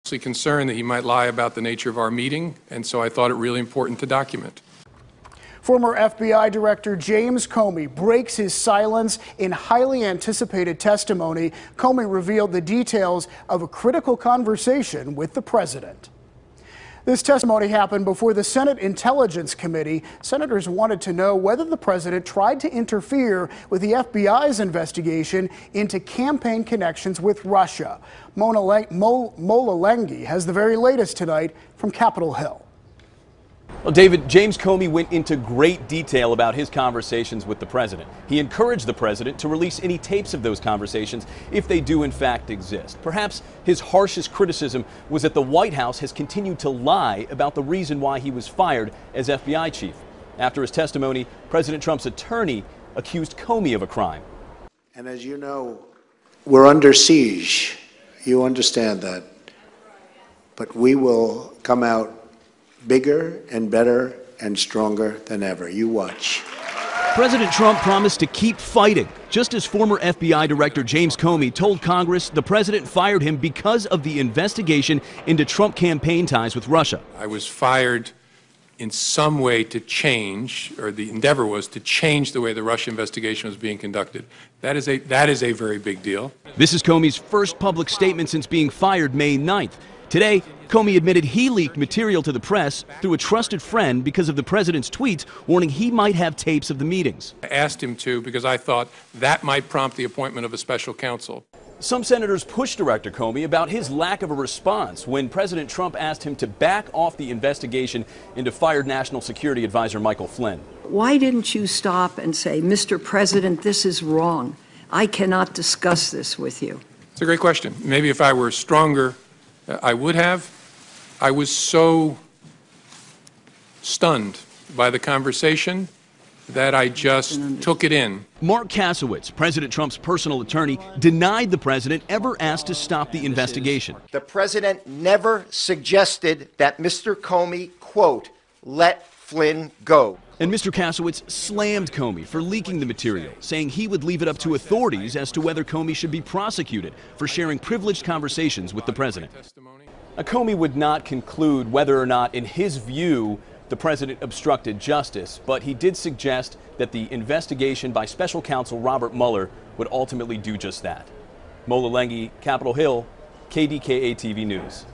Concerned that he might lie about the nature of our meeting, and so I thought it really important to document. Former FBI Director James Comey breaks his silence in highly anticipated testimony. Comey revealed the details of a critical conversation with the president. This testimony happened before the Senate Intelligence Committee. Senators wanted to know whether the president tried to interfere with the FBI's investigation into campaign connections with Russia. Mola Lenghi has the very latest tonight from Capitol Hill. Well, David, James Comey went into great detail about his conversations with the president. He encouraged the president to release any tapes of those conversations if they do in fact exist. Perhaps his harshest criticism was that the White House has continued to lie about the reason why he was fired as FBI chief. After his testimony, President Trump's attorney accused Comey of a crime. And as you know, we're under siege. You understand that. But we will come out bigger and better and stronger than ever. You watch. President Trump promised to keep fighting, just as former FBI Director James Comey told Congress the president fired him because of the investigation into Trump campaign ties with Russia. I was fired in some way to change, or the endeavor was to change the way the Russia investigation was being conducted. That is a very big deal. This is Comey's first public statement since being fired May 9th. Today, Comey admitted he leaked material to the press through a trusted friend because of the president's tweets warning he might have tapes of the meetings. I asked him to because I thought that might prompt the appointment of a special counsel. Some senators pushed Director Comey about his lack of a response when President Trump asked him to back off the investigation into fired National Security Advisor Michael Flynn. Why didn't you stop and say, Mr. President, this is wrong. I cannot discuss this with you? It's a great question. Maybe if I were stronger, I would have. I was so stunned by the conversation that I just took it in. Mark Kasowitz, President Trump's personal attorney, denied the president ever asked to stop the investigation. The president never suggested that Mr. Comey, quote, let Flynn go. And Mr. Kasowitz slammed Comey for leaking the material, saying he would leave it up to authorities as to whether Comey should be prosecuted for sharing privileged conversations with the president. Comey would not conclude whether or not, in his view, the president obstructed justice, but he did suggest that the investigation by special counsel Robert Mueller would ultimately do just that. Mola Lenghi, Capitol Hill, KDKA-TV News.